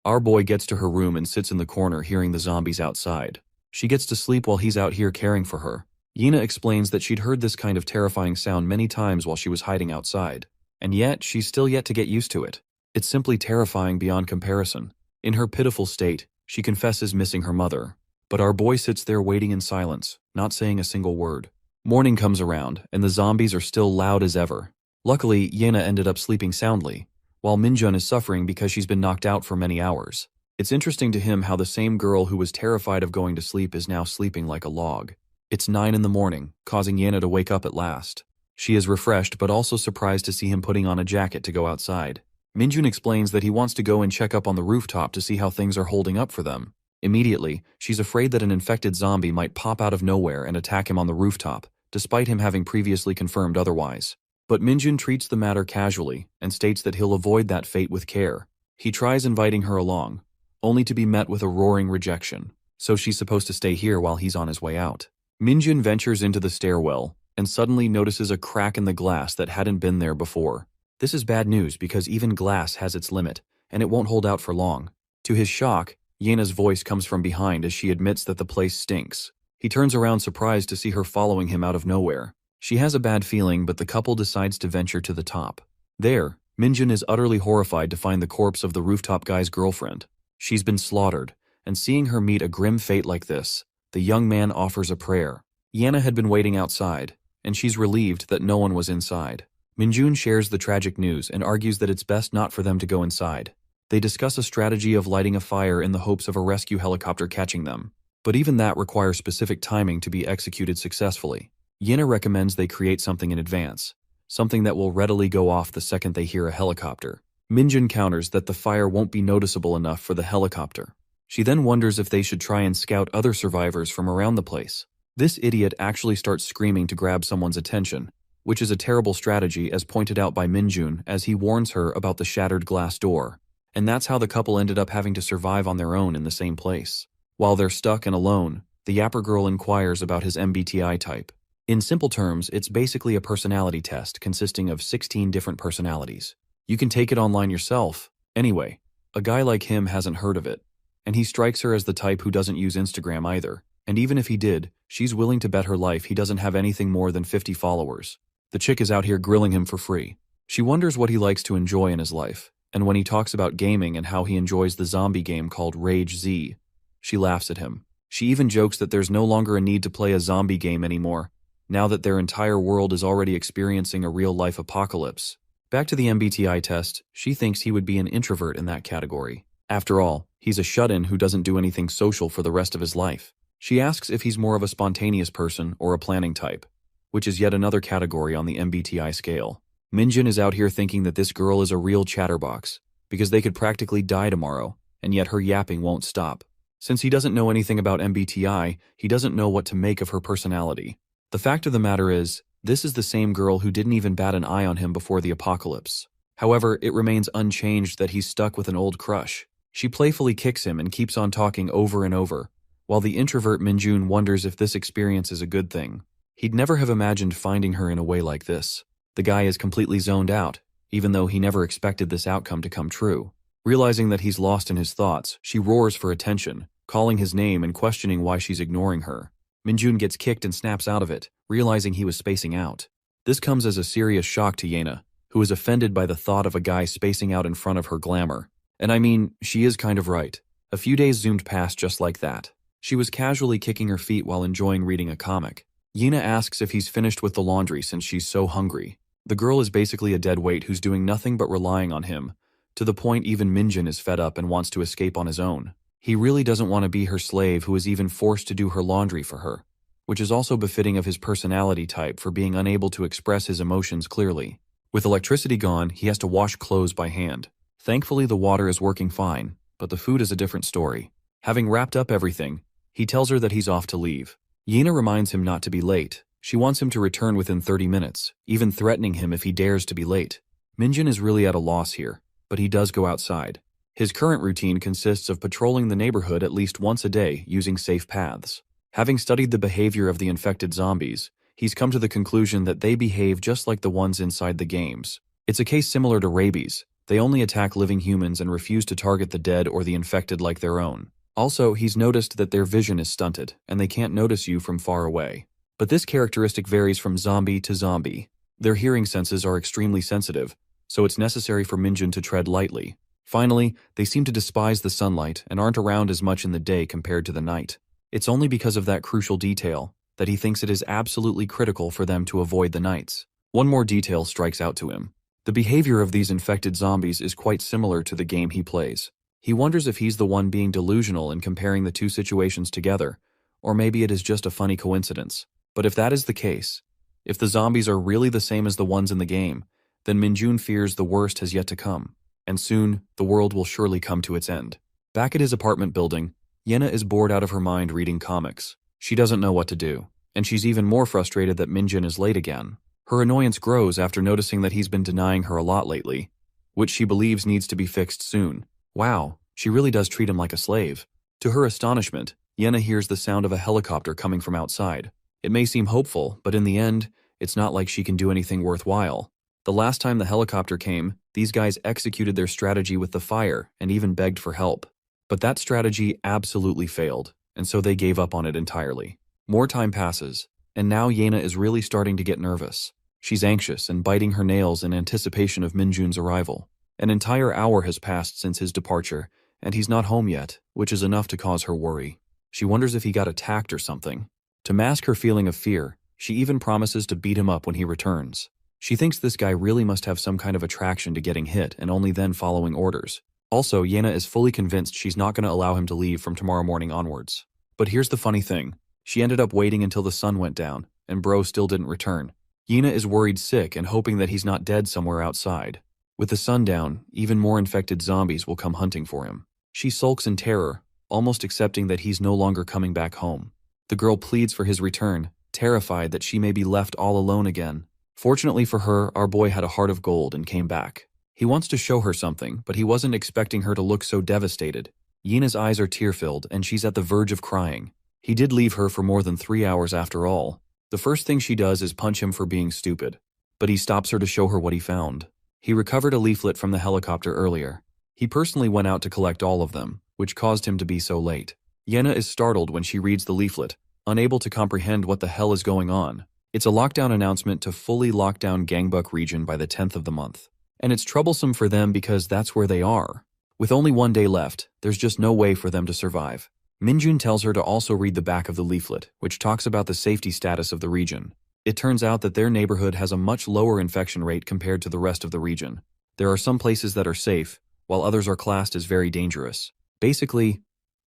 Our boy gets to her room and sits in the corner hearing the zombies outside. She gets to sleep while he's out here caring for her. Yena explains that she'd heard this kind of terrifying sound many times while she was hiding outside, and yet she's still yet to get used to it. It's simply terrifying beyond comparison. In her pitiful state, she confesses missing her mother. But our boy sits there waiting in silence, not saying a single word. Morning comes around, and the zombies are still loud as ever. Luckily, Yena ended up sleeping soundly, while Minjun is suffering because she's been knocked out for many hours. It's interesting to him how the same girl who was terrified of going to sleep is now sleeping like a log. It's 9 in the morning, causing Yena to wake up at last. She is refreshed but also surprised to see him putting on a jacket to go outside. Minjun explains that he wants to go and check up on the rooftop to see how things are holding up for them. Immediately, she's afraid that an infected zombie might pop out of nowhere and attack him on the rooftop, despite him having previously confirmed otherwise. But Minjun treats the matter casually and states that he'll avoid that fate with care. He tries inviting her along, only to be met with a roaring rejection, so she's supposed to stay here while he's on his way out. Minjun ventures into the stairwell and suddenly notices a crack in the glass that hadn't been there before. This is bad news because even glass has its limit, and it won't hold out for long. To his shock, Yena's voice comes from behind as she admits that the place stinks. He turns around surprised to see her following him out of nowhere. She has a bad feeling, but the couple decides to venture to the top. There, Minjun is utterly horrified to find the corpse of the rooftop guy's girlfriend. She's been slaughtered, and seeing her meet a grim fate like this, the young man offers a prayer. Yena had been waiting outside, and she's relieved that no one was inside. Minjun shares the tragic news and argues that it's best not for them to go inside. They discuss a strategy of lighting a fire in the hopes of a rescue helicopter catching them, but even that requires specific timing to be executed successfully. Yena recommends they create something in advance, something that will readily go off the second they hear a helicopter. Minjun counters that the fire won't be noticeable enough for the helicopter. She then wonders if they should try and scout other survivors from around the place. This idiot actually starts screaming to grab someone's attention, which is a terrible strategy as pointed out by Minjun as he warns her about the shattered glass door. And that's how the couple ended up having to survive on their own in the same place. While they're stuck and alone, the Yapper girl inquires about his MBTI type. In simple terms, it's basically a personality test consisting of 16 different personalities. You can take it online yourself. Anyway, a guy like him hasn't heard of it, and he strikes her as the type who doesn't use Instagram either. And even if he did, she's willing to bet her life he doesn't have anything more than 50 followers. The chick is out here grilling him for free. She wonders what he likes to enjoy in his life, and when he talks about gaming and how he enjoys the zombie game called Rage Z, she laughs at him. She even jokes that there's no longer a need to play a zombie game anymore, now that their entire world is already experiencing a real-life apocalypse. Back to the MBTI test, she thinks he would be an introvert in that category. After all, he's a shut-in who doesn't do anything social for the rest of his life. She asks if he's more of a spontaneous person or a planning type, which is yet another category on the MBTI scale. Minjun is out here thinking that this girl is a real chatterbox, because they could practically die tomorrow, and yet her yapping won't stop. Since he doesn't know anything about MBTI, he doesn't know what to make of her personality. The fact of the matter is, this is the same girl who didn't even bat an eye on him before the apocalypse. However, it remains unchanged that he's stuck with an old crush. She playfully kicks him and keeps on talking over and over, while the introvert Minjun wonders if this experience is a good thing. He'd never have imagined finding her in a way like this. The guy is completely zoned out, even though he never expected this outcome to come true. Realizing that he's lost in his thoughts, she roars for attention, calling his name and questioning why she's ignoring her. Minjun gets kicked and snaps out of it, realizing he was spacing out. This comes as a serious shock to Yena, who is offended by the thought of a guy spacing out in front of her glamour. And I mean, she is kind of right. A few days zoomed past just like that. She was casually kicking her feet while enjoying reading a comic. Yena asks if he's finished with the laundry since she's so hungry. The girl is basically a dead weight who's doing nothing but relying on him, to the point even Minjun is fed up and wants to escape on his own. He really doesn't want to be her slave who is even forced to do her laundry for her, which is also befitting of his personality type for being unable to express his emotions clearly. With electricity gone, he has to wash clothes by hand. Thankfully, the water is working fine, but the food is a different story. Having wrapped up everything, he tells her that he's off to leave. Yena reminds him not to be late. She wants him to return within 30 minutes, even threatening him if he dares to be late. Minjun is really at a loss here, but he does go outside. His current routine consists of patrolling the neighborhood at least once a day using safe paths. Having studied the behavior of the infected zombies, he's come to the conclusion that they behave just like the ones inside the games. It's a case similar to rabies, They only attack living humans and refuse to target the dead or the infected like their own. Also, he's noticed that their vision is stunted, and they can't notice you from far away. But this characteristic varies from zombie to zombie. Their hearing senses are extremely sensitive, so it's necessary for Minjun to tread lightly. Finally, they seem to despise the sunlight and aren't around as much in the day compared to the night. It's only because of that crucial detail that he thinks it is absolutely critical for them to avoid the nights. One more detail strikes out to him. The behavior of these infected zombies is quite similar to the game he plays. He wonders if he's the one being delusional in comparing the two situations together, or maybe it is just a funny coincidence. But if that is the case, if the zombies are really the same as the ones in the game, then Minjun fears the worst has yet to come, and soon the world will surely come to its end. Back at his apartment building, Yena is bored out of her mind reading comics. She doesn't know what to do, and she's even more frustrated that Minjun is late again. Her annoyance grows after noticing that he's been denying her a lot lately, which she believes needs to be fixed soon. Wow, she really does treat him like a slave. To her astonishment, Yena hears the sound of a helicopter coming from outside. It may seem hopeful, but in the end, it's not like she can do anything worthwhile. The last time the helicopter came, these guys executed their strategy with the fire and even begged for help. But that strategy absolutely failed, and so they gave up on it entirely. More time passes, and now Yena is really starting to get nervous. She's anxious and biting her nails in anticipation of Minjun's arrival. An entire hour has passed since his departure, and he's not home yet, which is enough to cause her worry. She wonders if he got attacked or something. To mask her feeling of fear, she even promises to beat him up when he returns. She thinks this guy really must have some kind of attraction to getting hit and only then following orders. Also, Yena is fully convinced she's not going to allow him to leave from tomorrow morning onwards. But here's the funny thing. She ended up waiting until the sun went down, and bro still didn't return. Yena is worried sick and hoping that he's not dead somewhere outside. With the sun down, even more infected zombies will come hunting for him. She sulks in terror, almost accepting that he's no longer coming back home. The girl pleads for his return, terrified that she may be left all alone again. Fortunately for her, our boy had a heart of gold and came back. He wants to show her something, but he wasn't expecting her to look so devastated. Yena's eyes are tear-filled, and she's at the verge of crying. He did leave her for more than 3 hours after all. The first thing she does is punch him for being stupid, but he stops her to show her what he found. He recovered a leaflet from the helicopter earlier. He personally went out to collect all of them, which caused him to be so late. Yena is startled when she reads the leaflet, unable to comprehend what the hell is going on. It's a lockdown announcement to fully lock down Gangbuk region by the 10th of the month. And it's troublesome for them because that's where they are. With only 1 day left, there's just no way for them to survive. Minjun tells her to also read the back of the leaflet, which talks about the safety status of the region. It turns out that their neighborhood has a much lower infection rate compared to the rest of the region. There are some places that are safe, while others are classed as very dangerous. Basically,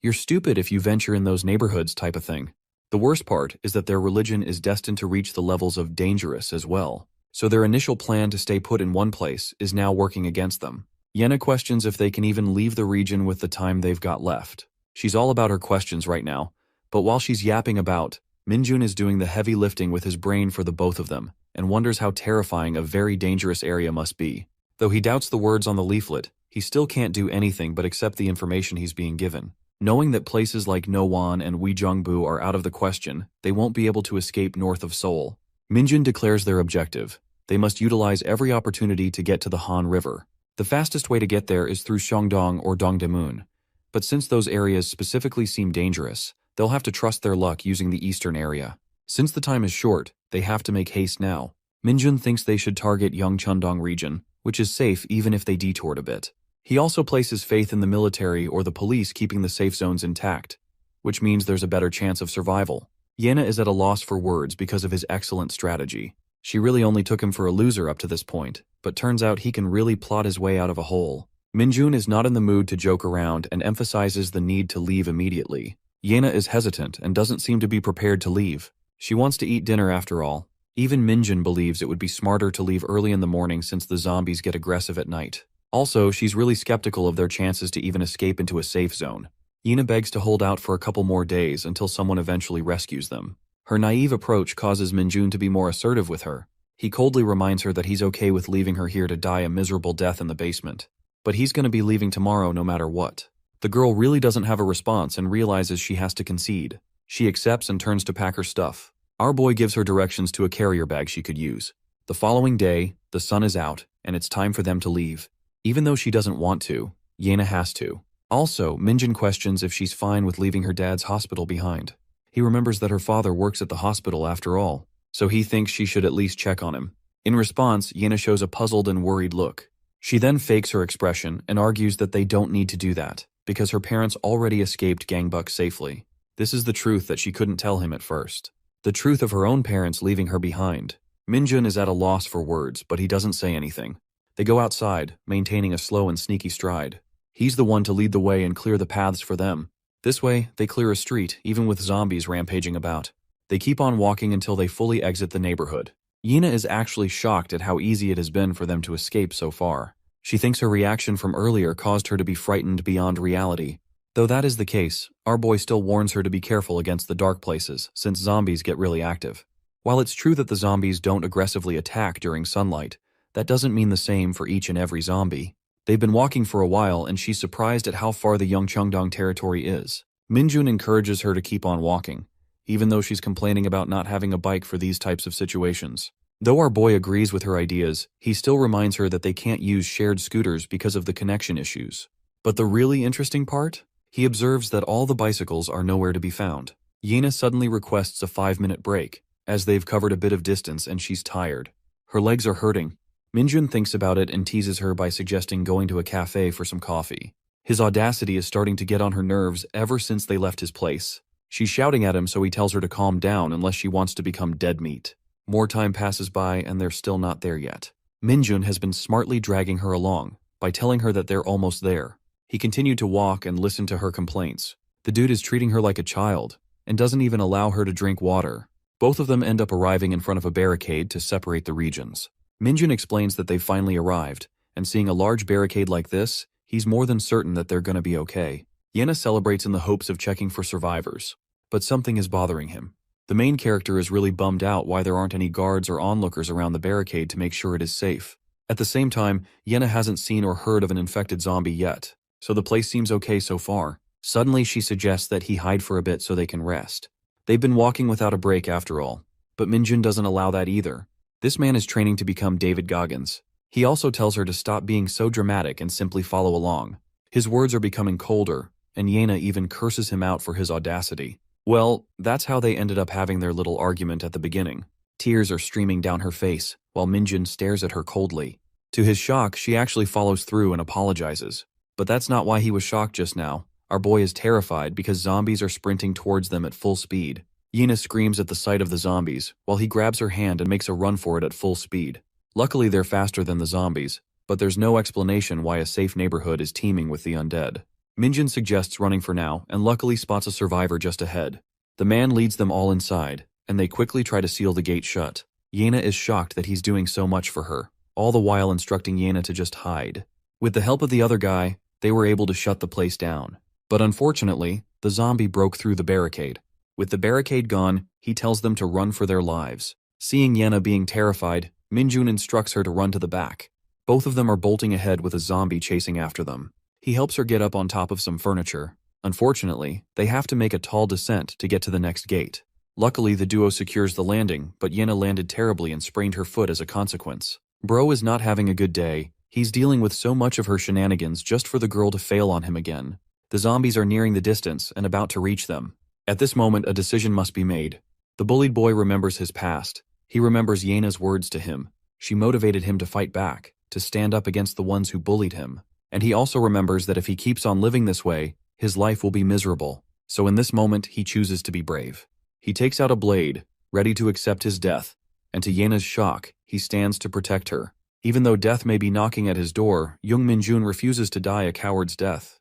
you're stupid if you venture in those neighborhoods type of thing. The worst part is that their religion is destined to reach the levels of dangerous as well. So their initial plan to stay put in one place is now working against them. Yena questions if they can even leave the region with the time they've got left. She's all about her questions right now, but while she's yapping about, Minjun is doing the heavy lifting with his brain for the both of them, and wonders how terrifying a very dangerous area must be. Though he doubts the words on the leaflet, he still can't do anything but accept the information he's being given. Knowing that places like Nowan and Weijongbu are out of the question, they won't be able to escape north of Seoul. Minjun declares their objective. They must utilize every opportunity to get to the Han River. The fastest way to get there is through Shandong or Dongdaemun. But since those areas specifically seem dangerous, they'll have to trust their luck using the eastern area. Since the time is short, they have to make haste now. Minjun thinks they should target Yongcheondong region, which is safe even if they detoured a bit. He also places faith in the military or the police keeping the safe zones intact, which means there's a better chance of survival. Yena is at a loss for words because of his excellent strategy. She really only took him for a loser up to this point, but turns out he can really plot his way out of a hole. Minjun is not in the mood to joke around and emphasizes the need to leave immediately. Yena is hesitant and doesn't seem to be prepared to leave. She wants to eat dinner after all. Even Minjun believes it would be smarter to leave early in the morning since the zombies get aggressive at night. Also, she's really skeptical of their chances to even escape into a safe zone. Yena begs to hold out for a couple more days until someone eventually rescues them. Her naive approach causes Minjun to be more assertive with her. He coldly reminds her that he's okay with leaving her here to die a miserable death in the basement. But he's going to be leaving tomorrow no matter what. The girl really doesn't have a response and realizes she has to concede. She accepts and turns to pack her stuff. Our boy gives her directions to a carrier bag she could use. The following day, the sun is out, and it's time for them to leave. Even though she doesn't want to, Yena has to. Also, Minjin questions if she's fine with leaving her dad's hospital behind. He remembers that her father works at the hospital after all, so he thinks she should at least check on him. In response, Yena shows a puzzled and worried look. She then fakes her expression and argues that they don't need to do that, because her parents already escaped Gangbuk safely. This is the truth that she couldn't tell him at first. The truth of her own parents leaving her behind. Minjun is at a loss for words, but he doesn't say anything. They go outside, maintaining a slow and sneaky stride. He's the one to lead the way and clear the paths for them. This way, they clear a street, even with zombies rampaging about. They keep on walking until they fully exit the neighborhood. Yena is actually shocked at how easy it has been for them to escape so far. She thinks her reaction from earlier caused her to be frightened beyond reality. Though that is the case, our boy still warns her to be careful against the dark places, since zombies get really active. While it's true that the zombies don't aggressively attack during sunlight, that doesn't mean the same for each and every zombie. They've been walking for a while, and she's surprised at how far the Yeongcheongdong territory is. Minjun encourages her to keep on walking, even though she's complaining about not having a bike for these types of situations. Though our boy agrees with her ideas, he still reminds her that they can't use shared scooters because of the connection issues. But the really interesting part? He observes that all the bicycles are nowhere to be found. Yena suddenly requests a 5-minute break, as they've covered a bit of distance and she's tired. Her legs are hurting. Minjun thinks about it and teases her by suggesting going to a cafe for some coffee. His audacity is starting to get on her nerves ever since they left his place. She's shouting at him, so he tells her to calm down unless she wants to become dead meat. More time passes by and they're still not there yet. Minjun has been smartly dragging her along by telling her that they're almost there. He continued to walk and listen to her complaints. The dude is treating her like a child and doesn't even allow her to drink water. Both of them end up arriving in front of a barricade to separate the regions. Minjun explains that they've finally arrived, and seeing a large barricade like this, he's more than certain that they're gonna be okay. Yena celebrates in the hopes of checking for survivors, but something is bothering him. The main character is really bummed out why there aren't any guards or onlookers around the barricade to make sure it is safe. At the same time, Yena hasn't seen or heard of an infected zombie yet, so the place seems okay so far. Suddenly she suggests that he hide for a bit so they can rest. They've been walking without a break after all, but Minjun doesn't allow that either. This man is training to become David Goggins. He also tells her to stop being so dramatic and simply follow along. His words are becoming colder, and Yena even curses him out for his audacity. Well, that's how they ended up having their little argument at the beginning. Tears are streaming down her face, while Minjun stares at her coldly. To his shock, she actually follows through and apologizes. But that's not why he was shocked just now. Our boy is terrified because zombies are sprinting towards them at full speed. Yena screams at the sight of the zombies, while he grabs her hand and makes a run for it at full speed. Luckily they're faster than the zombies, but there's no explanation why a safe neighborhood is teeming with the undead. Minjun suggests running for now, and luckily spots a survivor just ahead. The man leads them all inside, and they quickly try to seal the gate shut. Yena is shocked that he's doing so much for her, all the while instructing Yena to just hide. With the help of the other guy, they were able to shut the place down. But unfortunately, the zombie broke through the barricade. With the barricade gone, he tells them to run for their lives. Seeing Yena being terrified, Minjun instructs her to run to the back. Both of them are bolting ahead with a zombie chasing after them. He helps her get up on top of some furniture. Unfortunately, they have to make a tall descent to get to the next gate. Luckily, the duo secures the landing, but Yena landed terribly and sprained her foot as a consequence. Bro is not having a good day. He's dealing with so much of her shenanigans just for the girl to fail on him again. The zombies are nearing the distance and about to reach them. At this moment, a decision must be made. The bullied boy remembers his past. He remembers Yena's words to him. She motivated him to fight back, to stand up against the ones who bullied him. And he also remembers that if he keeps on living this way, his life will be miserable. So in this moment, he chooses to be brave. He takes out a blade, ready to accept his death, and to Yena's shock, he stands to protect her. Even though death may be knocking at his door, Young Minjun refuses to die a coward's death.